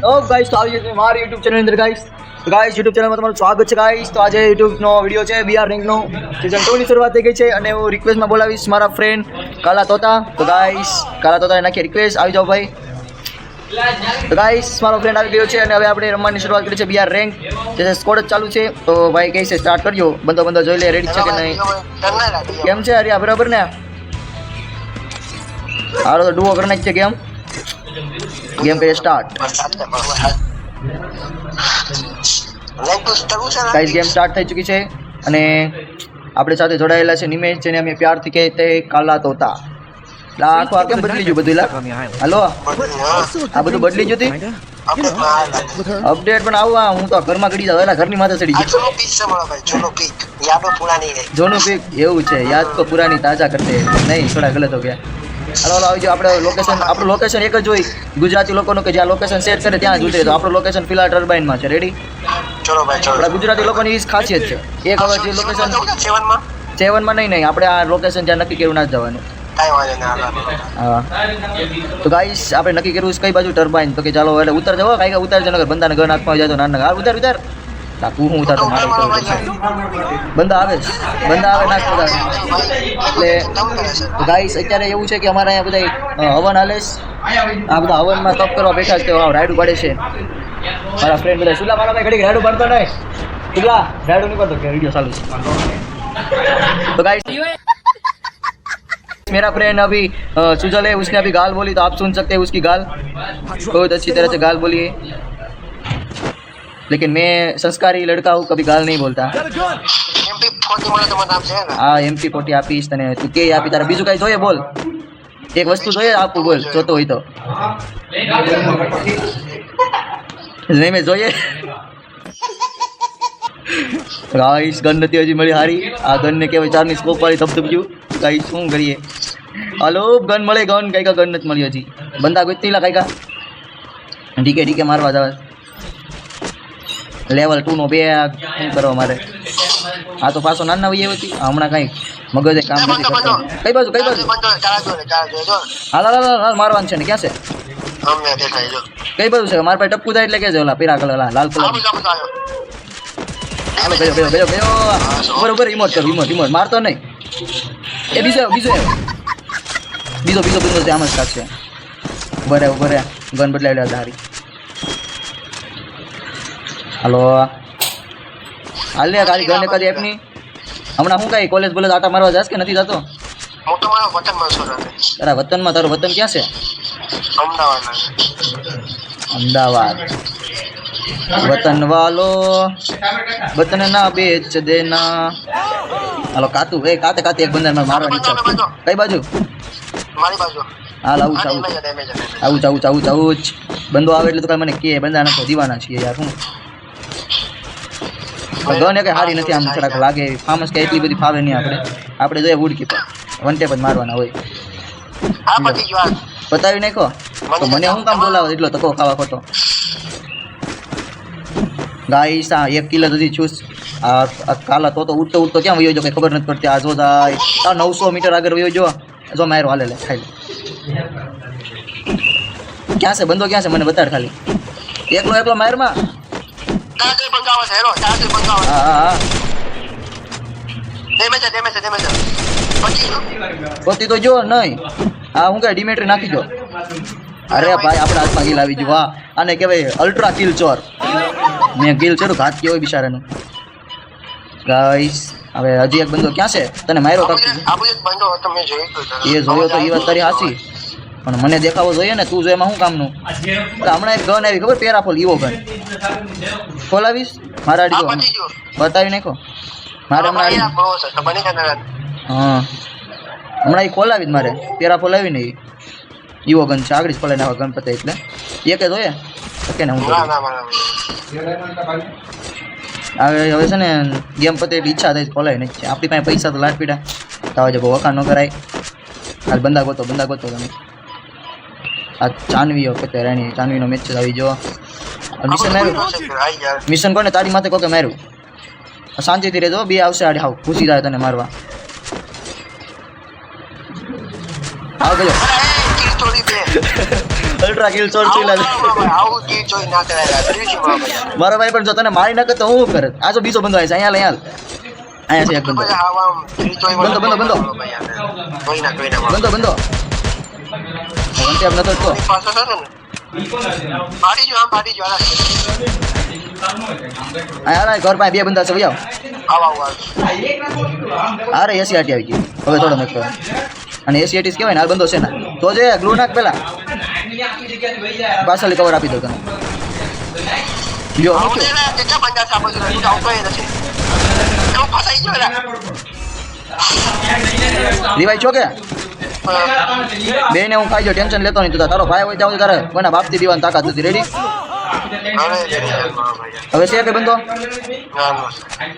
ઓ guys તો આવી ગઈ મારી YouTube ચેનલ અંદર ગાઈસ. તો ગાઈસ YouTube ચેનલમાં તમારું સ્વાગત છે ગાઈસ. તો આજે YouTube નો વિડિયો છે BR રેન્ક નો સીઝન 2 ની શરૂઆત થઈ ગઈ છે અને હું રિક્વેસ્ટમાં બોલાવીશ મારા ફ્રેન્ડ કાલા તોતા. તો ગાઈસ કાલા તોતાને નાખી રિક્વેસ્ટ આવી જાઓ ભાઈ. તો ગાઈસ મારો ફ્રેન્ડ આવી ગયો છે અને હવે આપણે રમવાની શરૂઆત કરી છે BR રેન્ક. જે સ્કોડ જ ચાલુ છે તો ભાઈ કહે છે સ્ટાર્ટ કરજો. બંદો જોઈ લે રેડી છે કે નહીં. કેમ છે અરે બરાબર ને. હાલો તો ડુઓ કરી નાખીએ ગેમ કરીએ સ્ટાર્ટ. ગાઈસ ગેમ સ્ટાર્ટ થઈ ચૂકી છે અને આપણે સાથે જોડાયેલા છે નિમેશ, જેને અમે પ્યારથી કહેતે કાલા તોતા. આખો આ કેમ બદલી ગયું બધું? હાલો આ બધું બદલી ગયું હતી અપડેટ પણ આવવા. હું તો ઘરમાં ગડી જાવ, એલા ઘરની માથે ચડી ગયો. જોનું પીક એવું છે, યાદ તો પુરાની તાજા કરતે નહીં, થોડા ગલત હો ગયા. હાલો આવી જાઓ. આપણે લોકેશન, આપણું લોકેશન એક જ હોય ગુજરાતી લોકોનું કે જ્યાં લોકેશન સેટ કરે ત્યાં જ ઉતરે. તો આપણું લોકેશન ફિલહાલ ટર્બાઇનમાં છે. રેડી? ચલો ભાઈ ચલો. આપણા ગુજરાતી લોકોની એ ખાસિયત છે. એક હવે જે લોકેશન 7માં નહીં આપણે આ લોકેશન જ્યાં નક્કી કર્યું ના જવાનું. હા તો ગાઈસ આપણે નક્કી કર્યું કઈ બાજુ ટર્બાઇન. તો કે ચાલો એટલે ઉતર જવો કાંઈ ઉતાર છે નગર બંદાને ઘર નાખવા જાય તો નાના હાલ ઉતાર ઉતાર. તું હું ઉતાર તો મારે બંદા આવે નાખ બધા. એટલે ગાઈસ અત્યારે એવું છે કે અમારે અહીંયા બધા હવન હાલે છે. આ બધા હવનમાં તપ કરવા બેઠા છે. રાયડું પાડે છે મારા ફ્રેન્ડ બધા. સુલા મારા ભાઈ ઘડી રાયડું પાડતો નહીં. સુલા રાયડું નહીં પાડતો કે વિડીયો ચાલુ છે. तो गाइस मेरा फ्रेंड अभी सुजल है, उसने अभी गाल बोली तो आप सुन सकते हैं उसकी गाल. बहुत अच्छी तरह से गाल बोली है, लेकिन मैं संस्कारी लड़का हूँ, कभी गाल नहीं बोलता. हाँ MP40 આપીશ તને. તું કે આપી તારા બીજું કઈ જોઈએ બોલ. એક વસ્તુ જોઈએ આપું બોલ જોતો હોય તો. નહીં મેં જોઈએ. ગાઈસ ગન નથી હજી મળી હારી. આ ગન ને કહેવાય 4ની સ્કોપ વાળી ધબધબ્યું. ગાઈસ શું કરીએ. હાલો ગન મળે ગન કઈ ગન નથી મળી હજી. બંદા ગોતીલા કઈ ડીકે મારવા જાવ. લેવલ 2 નો બેગ શું કરવા મારે. આ તો પાછો નાના વહી હતી હમણાં કઈ મગજે કામ નથી કરતો. કઈ બાજુ હાલ મારવાનું છે ને ક્યાં છે કઈ બાજુ છે. મારા પાસે ટપકું થાય એટલે કે છે ઓલા પીળા કલર લાલ કલર. હાલો ગયો બરોબર. રિમોટ મારતો નહીં. એ બીજો બંદો છે આમ જ કાઢશે. ઉભરે ગન બદલાવી લેવા હારી. હાલો હાલ ને તારી ગન કરી એપની. હમણાં શું કઈ કોલેજ બોલેજ આટા મારવા જાસ કે નથી જતો? તારા વતનમાં? તારું વતન ક્યાં છે? અમદાવાદ. વતન વાલો વતન ના બેચ દેના. હાલો કાતું કાતે એક બંદર મારવાની ઈચ્છા. કઈ બાજુ? હાલ આવું બંદો આવે એટલે તો કઈ મને કે બંદા નથી દીવાના છીએ યાર. શું ગન કઈ હારી નથી આમ થોડાક લાગે. ફાર્મસ કે એટલી બધી ફાવે નહીં. આપણે જોઈએ વુડ કીપર વન ટેપ જ મારવાના હોય. બતાવી નાખો તો મને હું કામ બોલાવો એટલો તકો ખાવા ખોટો. ગાઈસ આ 1 કિલો સુધી છૂસ. આ કાલા તો ઉડતો ક્યાં વયો જો કઈ ખબર નથી પડતી. આ જો જાય 900 મીટર આગળ વયો જો મારો હાલે લે ખાઈ લે. ક્યાં છે બંદો ક્યાં છે મને બતાડ ખાલી. એકલો મારમાં. હા પતિ તો જો નહીં. હા હું કઈ ડિમેટ્રી નાખી જો. અરે ભાઈ આપણા હાથમાં કિલ આવી ગયું. વાહ આને કહેવાય અલ્ટ્રા કિલ ચોર. મેં કિલ ચોરું ઘાત કેવો બિચારાનું. ગાઈસ હવે હજી એક બંદો ક્યાં છે? તને માર્યો કાપી એ જોયો તો એ વાત તારી હાસી, પણ મને દેખાવો જોઈએ ને. તું જો એમાં શું કામનું? હમણાં એક ગન આવી ખબર પેરાફોલ ઈવો ગન. ખોલાવીશ મારા આડી બતાવી નાખો મારે હમણાં. હા હમણાં એ ખોલાવી જ મારે. પેરાફોલ આવી ને ઈવો ગન છે આગળ જ ખોલાવી નાખવા ગણપતિ. એટલે એક જ જોઈએ ઓકે ને. હું હવે છે ને ગેમ પતે એટલી ઈચ્છા થઈ ખોલાય નહીં છે. આપણી પાસે પૈસા તો લાટ પીડા તો જે વખા ન કરાય. હાલ બંદા ગોતો તમે. આ ચાનવીઓ કહેતે રાણી ચાનવીનો મેચ આવી જો. મિશન માર્યું. મિશન કોને? તારી માથે કોકે માર્યું. શાંતિથી રહેજો. બે આવશે આડે હાવ ઘૂસી જાય તને મારવા. આવ ગયો અલ્ટ્રા કિલ ચોર છે આવું કી જોઈ ના કરાય ત્રીજી માં ભાઈ મારો ભાઈ પણ જો તને મારી નાખે તો હું કરે આ જો બીજો બંદો આવે છે અહીંયા લે અહીંયા છે એક બંદો પછી આવા ત્રીજી જોઈ બંદો બંદો કોઈ ના બંદો બંદો વન ટેપ નતો તો પાછો છે ને પાડી જો આમ પાડી જો અહીંયા ઘર પાસે બે બંદા છે ભાઈ આવા અરે એસી આટી આવી ગઈ હવે થોડો મેક અને એસી આટીસ કહેવાય ને આ બંદો છે ને તો જે ગ્લુ નાખ પેલા પાછળ કવર આપી દો તને લ્યો આવું ને કેટલા બંદા છે આપણે જો આવતો એ નથી તો ફસાઈ ગયો રે રિવાઈ છો કે બેને હું ખાઈ જો ટેન્શન લેતો નહીં તું તારો ભાઈ હોય ત્યાં તારે કોઈના બાપથી દીવાની તાકાત નથી રેડી હવે છે કે બંદો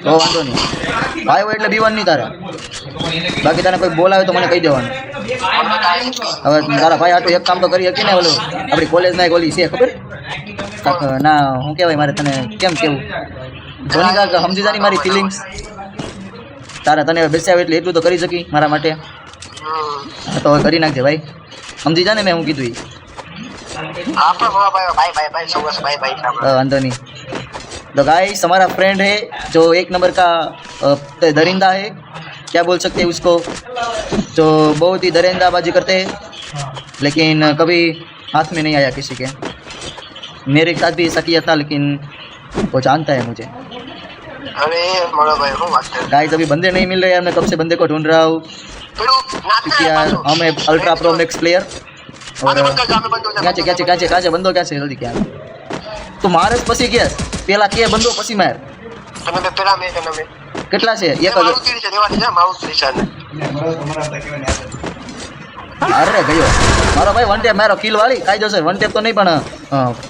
તો વાંધો નહીં ભાઈ હોય એટલે બીવાનું નહીં તારે બાકી તને કોઈ બોલાવે તો મને કહી દેવાનું હવે તારા ભાઈ આટલું એક કામ તો કરી શકી ને ઓલું આપણી કોલેજમાં એક ઓલી છે ખબર ના શું કહેવાય મારે તને કેમ કેવું ધોની કાકા સમજી જાની મારી ફિલિંગ્સ તારા તને બેસ્યા એટલે એટલું તો કરી શકી મારા માટે તો હવે કરી નાખજે ભાઈ સમજી જા ને મેં હું કીધું अंदर नहीं तो गाइस हमारा फ्रेंड है जो एक नंबर का दरिंदा है क्या बोल सकते हैं उसको जो बहुत ही दरिंदाबाजी करते हैं लेकिन कभी हाथ में नहीं आया किसी के मेरे साथ भी ऐसा किया था लेकिन वो जानता है मुझे अरे मोड़ा भाई हो बात है गाइस अभी बंदे नहीं मिल रहे हैं मैं कब से बंदे को ढूंढ रहा हूँ क्या हम अल्ट्रा प्रो मैक्स प्लेयर और क्या છે બંદો ક્યાં છે જલ્દી ક્યાં તું મારે જ પછી કે પેલા કે બંદો પછી માર તમે બે પેલા મે તમે કેટલા છે એક જ મારું તીર છે દેવાની છે મારું તીર છે અરે ગયો મારો ભાઈ વન ટેપ મારો કિલ વાળી કાયદેસર વન ટેપ તો નહીં પણ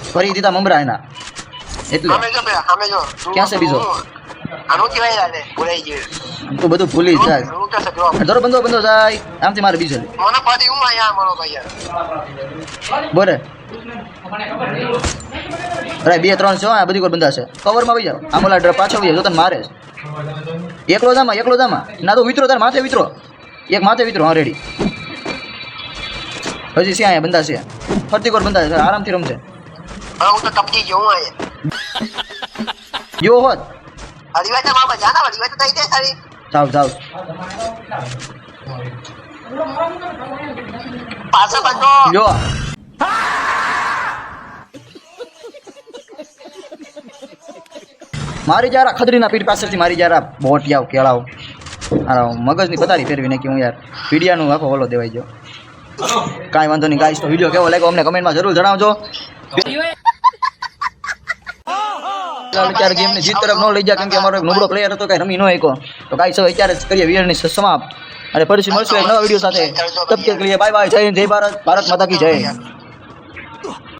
ફરી દીધા મમરા એના એટલે અમે જો ક્યાં છે બીજો આનો કેવાય યાર ભૂલાઈ ગયો તું બધું ભૂલી જાય હું કે સગરો ધરો બંદો જાય આમથી મારે બીજો લે મને પાડી હું આયા મારો ભાઈ યાર બોરે અરે બે ત્રણ છો આ બધી કોઈ બંદા છે કવરમાં આવી જાવ આમલા ડર પાછો આવી જાવ તો તને મારે એકલો જામાં ના તો વિતરો તાર માથે વિતરો એક માથે વિતરો હા રેડી હજી છે અહીંયા બંદા છે ફરતી કોર બંદા છે આરામથી રમશે હા હું તો ટપકી ગયો હું આયા યો હોત અરીવાતા મામા જાના અરીવાતા થઈ જાય સારી જાવ પાછો બંધો યો મારી જારા ખદરીના પીઠ પાસેથી મારી જારા બોટિયાવ કેળાવ અરે મગજની પતારી ફેરવી નાખી હું યાર વિડિયાનું આખો ઓલો દેવાઈ ગયો કાંઈ વાંધો નહીં ગાઈસ તો વિડીયો કેવો લાગ્યો અમને કમેન્ટમાં જરૂર જણાવજો અત્યારે ગેમને જીત તરફ ન લઈ જાય કેમ કે અમારો એક નબળો પ્લેયર હતો કઈ રમી ન શક્યો તો ગાઈસ હવે અત્યારે જ કરીએ વિડીયોની સમાપ્ત અને ફરીથી મળશું એક નવા વિડીયો સાથે તબ તક કે લીએ બાય બાય જય હિન્દ જય ભારત ભારત માતા કી જય